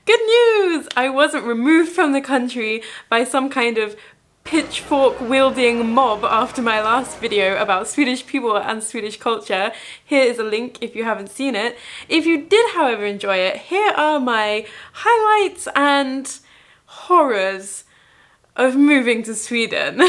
Good news! I wasn't removed from the country by some kind of pitchfork-wielding mob after my last video about Swedish people and Swedish culture. Here is a link if you haven't seen it. If you did, however, enjoy it, here are my highlights and horrors of moving to Sweden.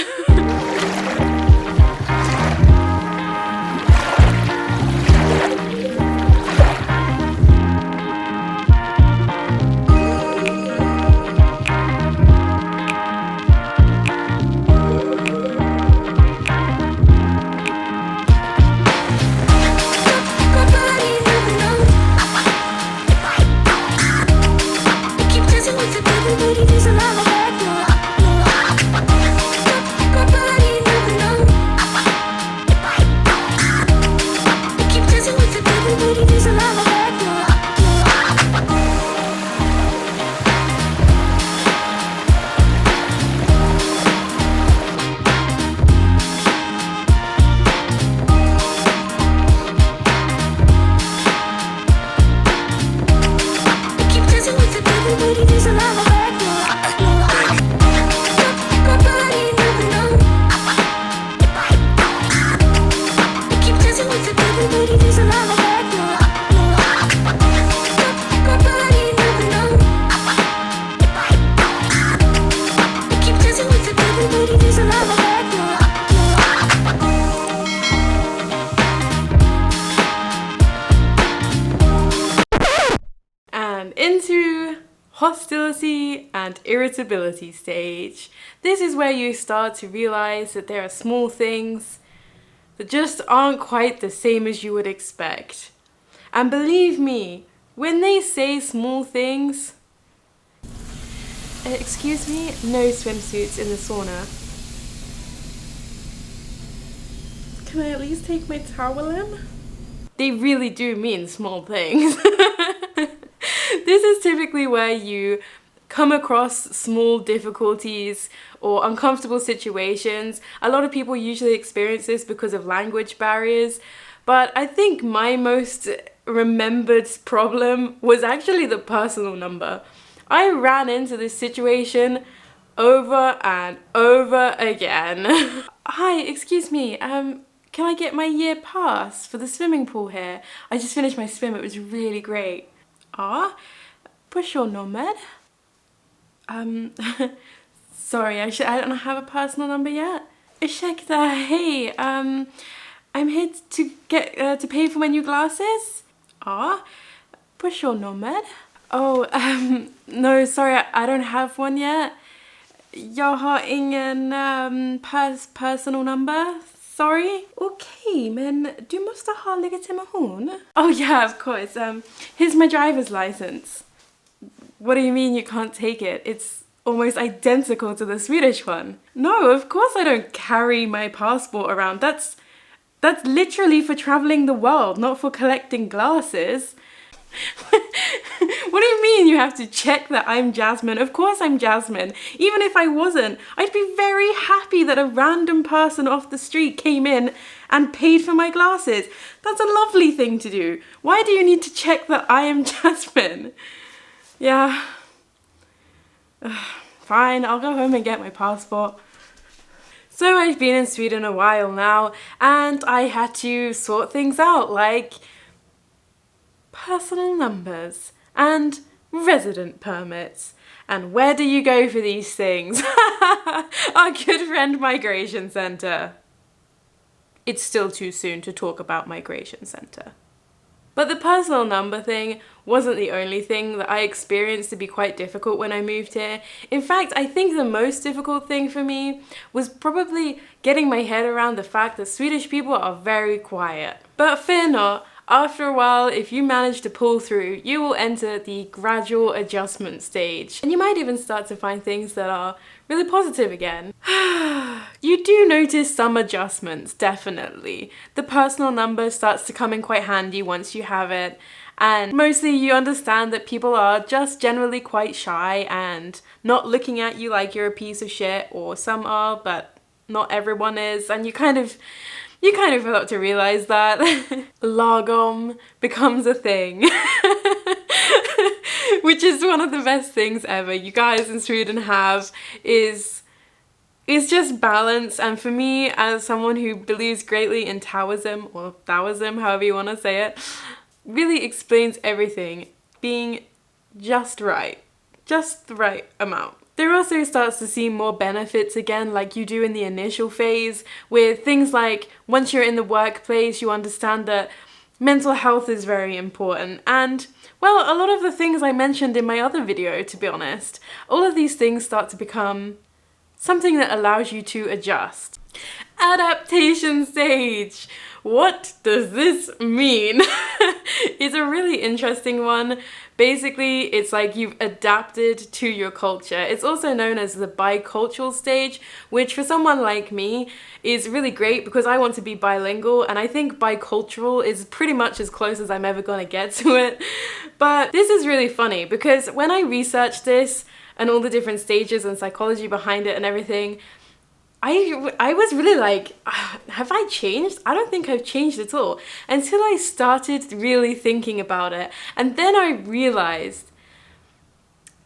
Into hostility and irritability stage. This is where you start to realize that there are small things that just aren't quite the same as you would expect. And believe me, when they say small things, excuse me, no swimsuits in the sauna. Can I at least take my towel in? They really do mean small things. This is typically where you come across small difficulties or uncomfortable situations. A lot of people usually experience this because of language barriers, but I think my most remembered problem was actually the personal number. I ran into this situation over and over again. Hi, excuse me, can I get my year pass for the swimming pool here? I just finished my swim, it was really great. Personnummer? Sorry, I don't have a personal number yet. Ursäkta, hey, I'm here to get to pay for my new glasses. Personnummer? Oh, no, sorry, I don't have one yet. Jag har ingen personal number. Sorry? Okay, men du måste ha legitimation. Oh yeah, of course. Here's my driver's license. What do you mean you can't take it? It's almost identical to the Swedish one. No, of course I don't carry my passport around. That's literally for traveling the world, not for collecting glasses. What do you mean you have to check that I'm Jasmine? Of course I'm Jasmine. Even if I wasn't, I'd be very happy that a random person off the street came in and paid for my glasses. That's a lovely thing to do. Why do you need to check that I am Jasmine? Yeah. Fine, I'll go home and get my passport. So I've been in Sweden a while now, and I had to sort things out, like personal numbers and resident permits. And where do you go for these things? Our good friend Migration Centre. It's still too soon to talk about Migration Centre. But the personal number thing wasn't the only thing that I experienced to be quite difficult when I moved here. In fact, I think the most difficult thing for me was probably getting my head around the fact that Swedish people are very quiet. But fear not, after a while, if you manage to pull through, you will enter the gradual adjustment stage. And you might even start to find things that are really positive again. You do notice some adjustments, definitely. The personal number starts to come in quite handy once you have it. And mostly you understand that people are just generally quite shy and not looking at you like you're a piece of shit, or some are, but not everyone is. And you kind of start to realize that lagom becomes a thing. which is one of the best things ever you guys in Sweden have, is just balance. And for me, as someone who believes greatly in Taoism, or Taoism, however you want to say it, really explains everything being just right, just the right amount. There also starts to see more benefits again, like you do in the initial phase, with things like once you're in the workplace, you understand that mental health is very important. And well, a lot of the things I mentioned in my other video, to be honest, all of these things start to become something that allows you to adjust. Adaptation stage. What does this mean? It's a really interesting one. Basically, it's like you've adapted to your culture. It's also known as the bicultural stage, which for someone like me is really great because I want to be bilingual, and I think bicultural is pretty much as close as I'm ever gonna get to it. But this is really funny because when I researched this and all the different stages and psychology behind it and everything, I was really like, have I changed? I don't think I've changed at all, until I started really thinking about it. And then I realized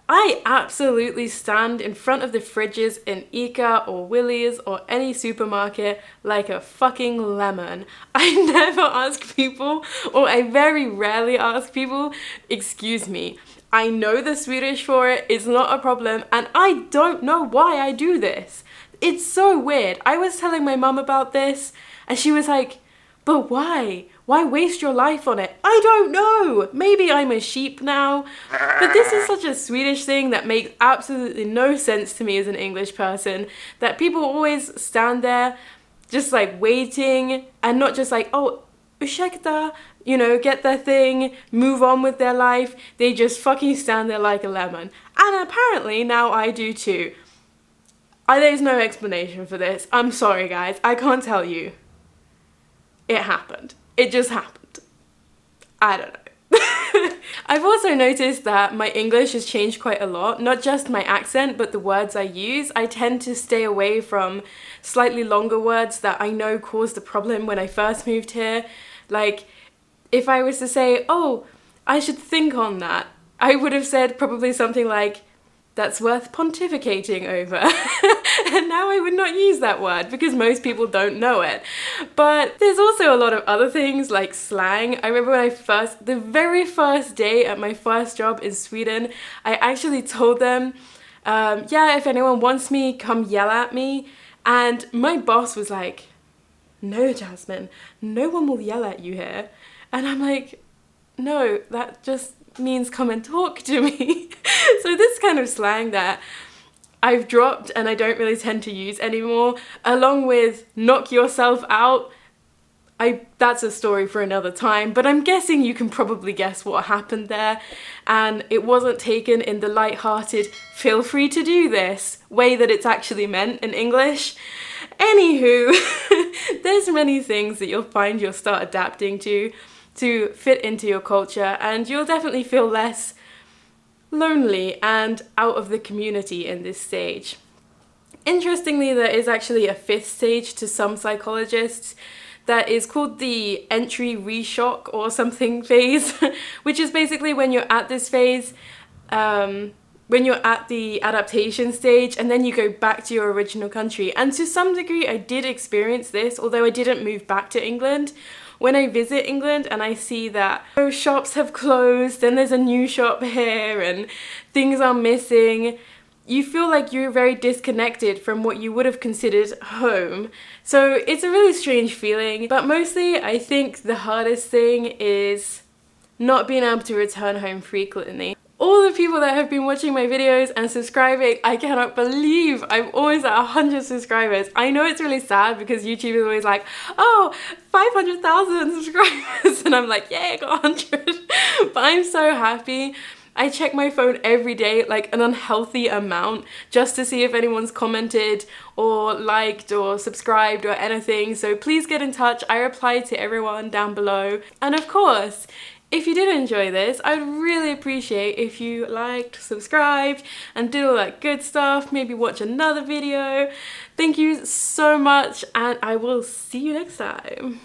I absolutely stand in front of the fridges in ICA or Willys or any supermarket like a fucking lemon. I never ask people, or I very rarely ask people, excuse me. I know the Swedish for it, it's not a problem, and I don't know why I do this. It's so weird. I was telling my mum about this and she was like, but why? Why waste your life on it? I don't know. Maybe I'm a sheep now. But this is such a Swedish thing that makes absolutely no sense to me as an English person, that people always stand there just like waiting and not just like, oh, ursäkta, you know, get their thing, move on with their life. They just fucking stand there like a lemon. And apparently now I do too. There's no explanation for this. I'm sorry, guys. I can't tell you. It happened. It just happened. I don't know. I've also noticed that my English has changed quite a lot. Not just my accent, but the words I use. I tend to stay away from slightly longer words that I know caused a problem when I first moved here. Like, if I was to say, oh, I should think on that, I would have said probably something like, that's worth pontificating over. And now I would not use that word because most people don't know it. But there's also a lot of other things like slang. I remember when the very first day at my first job in Sweden, I actually told them, yeah, if anyone wants me, come yell at me. And my boss was like, no, Jasmine, no one will yell at you here. And I'm like, no, that just means come and talk to me. So this kind of slang that I've dropped and I don't really tend to use anymore, along with knock yourself out, that's a story for another time, but I'm guessing you can probably guess what happened there, and it wasn't taken in the light-hearted feel free to do this way that it's actually meant in English. Anywho, there's many things that you'll find you'll start adapting to fit into your culture, and you'll definitely feel less lonely and out of the community in this stage. Interestingly, there is actually a fifth stage to some psychologists that is called the entry reshock or something phase, which is basically when you're at this phase, when you're at the adaptation stage and then you go back to your original country. And to some degree I did experience this, although I didn't move back to England. When I visit England and I see that shops have closed and there's a new shop here and things are missing, you feel like you're very disconnected from what you would have considered home. So it's a really strange feeling, but mostly I think the hardest thing is not being able to return home frequently. All the people that have been watching my videos and subscribing, I cannot believe I'm almost at 100 subscribers. I know it's really sad because YouTube is always like, oh, 500,000 subscribers. And I'm like, yeah, I got 100. But I'm so happy. I check my phone every day, like an unhealthy amount, just to see if anyone's commented or liked or subscribed or anything. So please get in touch. I reply to everyone down below. And of course, if you did enjoy this, I'd really appreciate if you liked, subscribed, and did all that good stuff. Maybe watch another video. Thank you so much, and I will see you next time.